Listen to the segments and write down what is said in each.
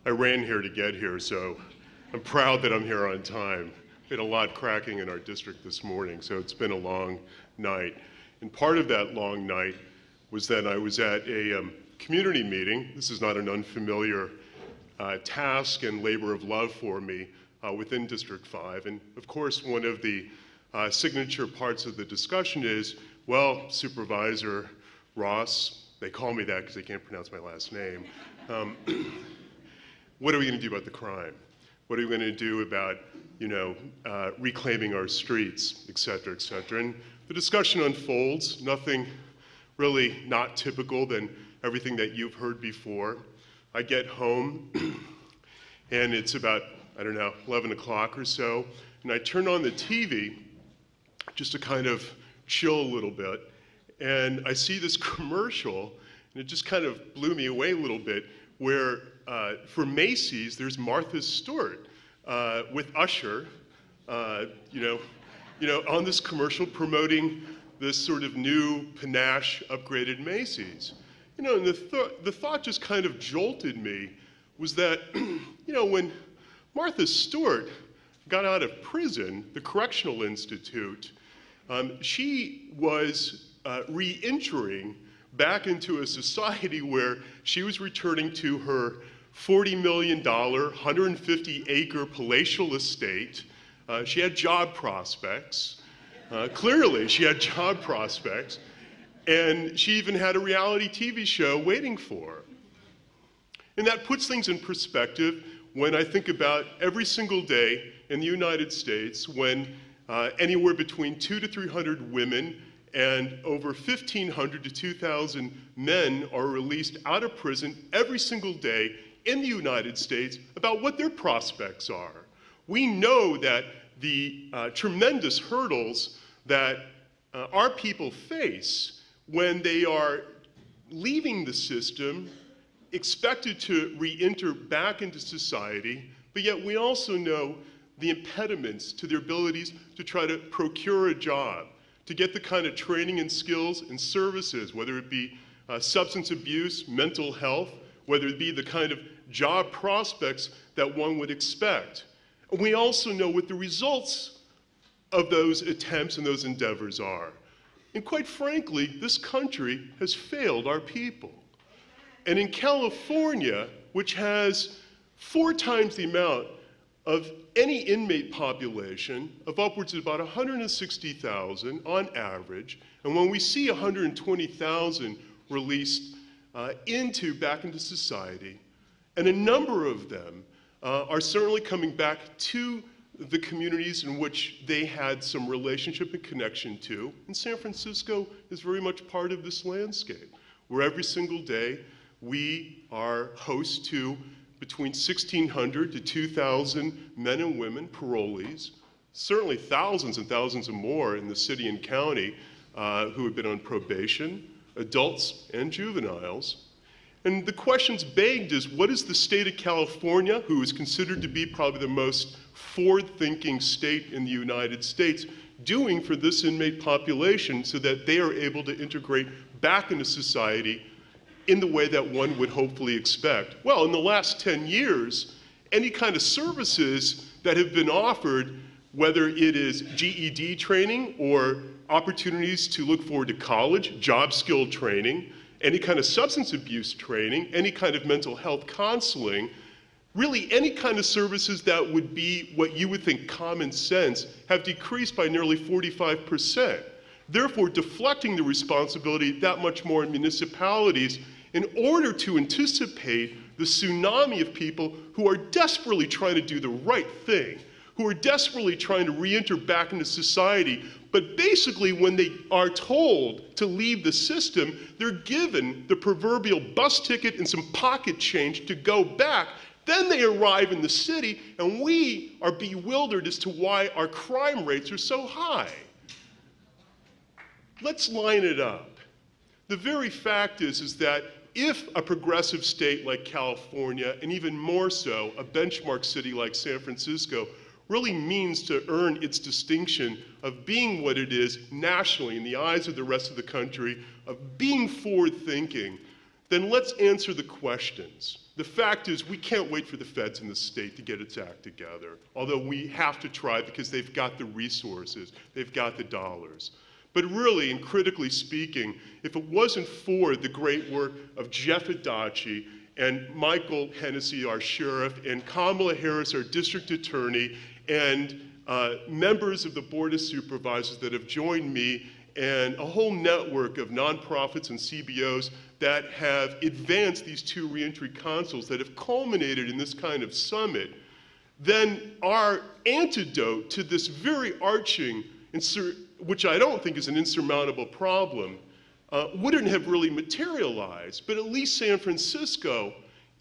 I ran here to get here, so I'm proud that I'm here on time. We had a lot cracking in our district this morning, so it's been a long night. And part of that long night was that I was at a community meeting. This is not an unfamiliar task and labor of love for me within District 5. And of course, one of the signature parts of the discussion is, well, Supervisor Ross, they call me that because they can't pronounce my last name, what are we going to do about the crime? What are we going to do about, reclaiming our streets, et cetera, et cetera? And the discussion unfolds, nothing really not typical than everything that you've heard before. I get home, and it's about, 11 o'clock or so, and I turn on the TV just to kind of chill a little bit, and I see this commercial, and it just kind of blew me away a little bit, where for Macy's, there's Martha Stewart with Usher, on this commercial promoting this sort of new panache, upgraded Macy's. And the thought just kind of jolted me was that, when Martha Stewart got out of prison, the Correctional Institute, she was re-entering back into a society where she was returning to her $40 million, 150-acre palatial estate. She had job prospects. Clearly, she had job prospects. And she even had a reality TV show waiting for her. And that puts things in perspective when I think about every single day in the United States when anywhere between 200 to 300 women and over 1,500 to 2,000 men are released out of prison every single day in the United States about what their prospects are. We know that the tremendous hurdles that our people face when they are leaving the system, expected to re-enter back into society, but yet we also know the impediments to their abilities to try to procure a job, to get the kind of training and skills and services, whether it be substance abuse, mental health, whether it be the kind of job prospects that one would expect. And we also know what the results of those attempts and those endeavors are. And quite frankly, this country has failed our people. And in California, which has 4 times the amount of any inmate population of upwards of about 160,000 on average, and when we see 120,000 released back into society, and a number of them are certainly coming back to the communities in which they had some relationship and connection to. And San Francisco is very much part of this landscape, where every single day we are host to between 1,600 to 2,000 men and women, parolees, certainly thousands and thousands of more in the city and county who have been on probation, adults and juveniles. And the questions begged is, what is the state of California, who is considered to be probably the most forward-thinking state in the United States, doing for this inmate population so that they are able to integrate back into society in the way that one would hopefully expect? Well, in the last 10 years, any kind of services that have been offered, whether it is GED training or opportunities to look forward to college, job skill training, any kind of substance abuse training, any kind of mental health counseling, really any kind of services that would be what you would think common sense, have decreased by nearly 45%. Therefore, deflecting the responsibility that much more in municipalities in order to anticipate the tsunami of people who are desperately trying to do the right thing, who are desperately trying to re-enter back into society, but basically when they are told to leave the system, they're given the proverbial bus ticket and some pocket change to go back. Then they arrive in the city, and we are bewildered as to why our crime rates are so high. Let's line it up. The very fact is that if a progressive state like California, and even more so, a benchmark city like San Francisco, really means to earn its distinction of being what it is nationally in the eyes of the rest of the country, of being forward-thinking, then let's answer the questions. The fact is, we can't wait for the feds and the state to get its act together, although we have to try because they've got the resources, they've got the dollars. But really, and critically speaking, if it wasn't for the great work of Jeff Adachi and Michael Hennessy, our sheriff, and Kamala Harris, our district attorney, and members of the Board of Supervisors that have joined me, and a whole network of nonprofits and CBOs that have advanced these two reentry councils that have culminated in this kind of summit, then our antidote to this very arching, which I don't think is an insurmountable problem, wouldn't have really materialized. But at least San Francisco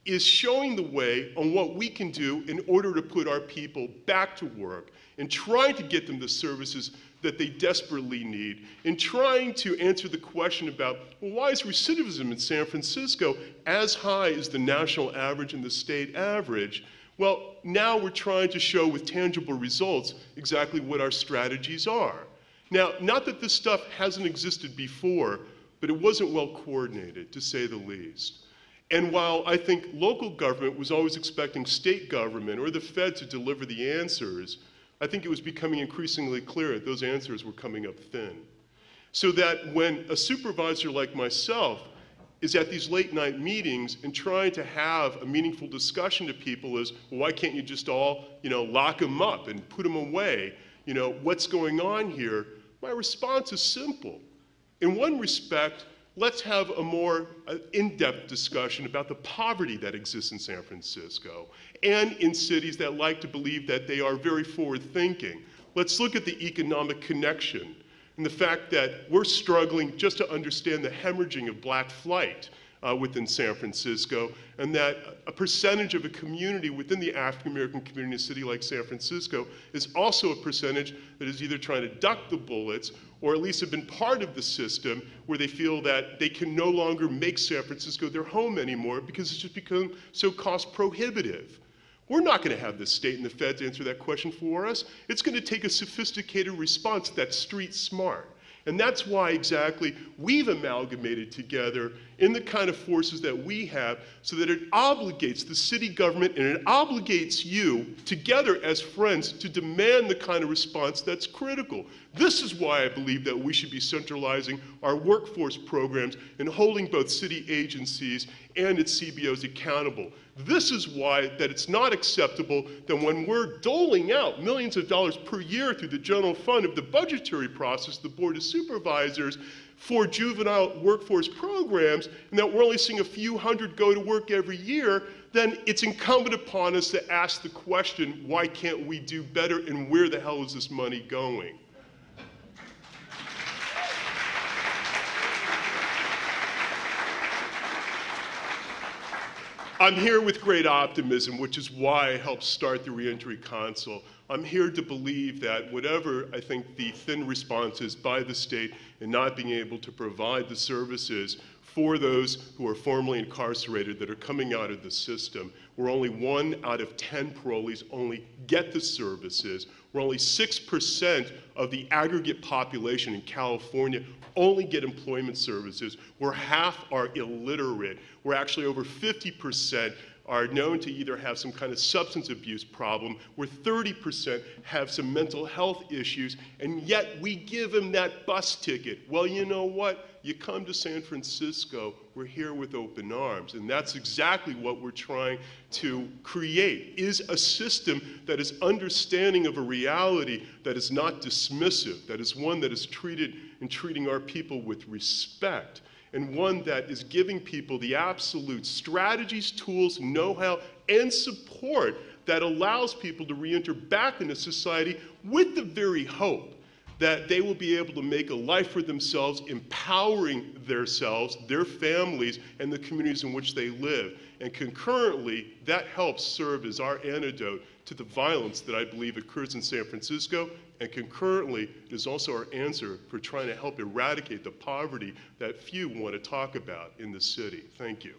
is showing the way on what we can do in order to put our people back to work and trying to get them the services that they desperately need, and trying to answer the question about, well, why is recidivism in San Francisco as high as the national average and the state average? Well, now we're trying to show with tangible results exactly what our strategies are. Now, not that this stuff hasn't existed before, but it wasn't well coordinated, to say the least. And while I think local government was always expecting state government or the Fed to deliver the answers, I think it was becoming increasingly clear that those answers were coming up thin. So that when a supervisor like myself is at these late night meetings and trying to have a meaningful discussion to people is, well, why can't you just all, lock them up and put them away? What's going on here? My response is simple. In one respect, let's have a more in-depth discussion about the poverty that exists in San Francisco and in cities that like to believe that they are very forward-thinking. Let's look at the economic connection and the fact that we're struggling just to understand the hemorrhaging of black flight within San Francisco, and that a percentage of a community within the African-American community in a city like San Francisco is also a percentage that is either trying to duck the bullets or at least have been part of the system where they feel that they can no longer make San Francisco their home anymore because it's just become so cost prohibitive. We're not going to have the state and the Fed to answer that question for us. It's going to take a sophisticated response that's street smart. And that's why exactly we've amalgamated together in the kind of forces that we have so that it obligates the city government and it obligates you together as friends to demand the kind of response that's critical. This is why I believe that we should be centralizing our workforce programs and holding both city agencies and its CBOs accountable. This is why that it's not acceptable that when we're doling out millions of dollars per year through the general fund of the budgetary process, the Board of Supervisors, for juvenile workforce programs, and that we're only seeing a few hundred go to work every year, then it's incumbent upon us to ask the question, why can't we do better and where the hell is this money going? I'm here with great optimism, which is why I helped start the Reentry Council. I'm here to believe that whatever I think the thin response is by the state in not being able to provide the services for those who are formerly incarcerated that are coming out of the system, where only 1 out of 10 parolees only get the services, where only 6% of the aggregate population in California only get employment services, where half are illiterate, where actually over 50% are known to either have some kind of substance abuse problem, where 30% have some mental health issues, and yet we give them that bus ticket. Well, you know what? You come to San Francisco, we're here with open arms, and that's exactly what we're trying to create, is a system that is understanding of a reality that is not dismissive, that is one that is treating our people with respect, and one that is giving people the absolute strategies, tools, know-how, and support that allows people to re-enter back into society with the very hope that they will be able to make a life for themselves, empowering themselves, their families, and the communities in which they live. And concurrently, that helps serve as our antidote to the violence that I believe occurs in San Francisco, and concurrently, it is also our answer for trying to help eradicate the poverty that few want to talk about in the city. Thank you.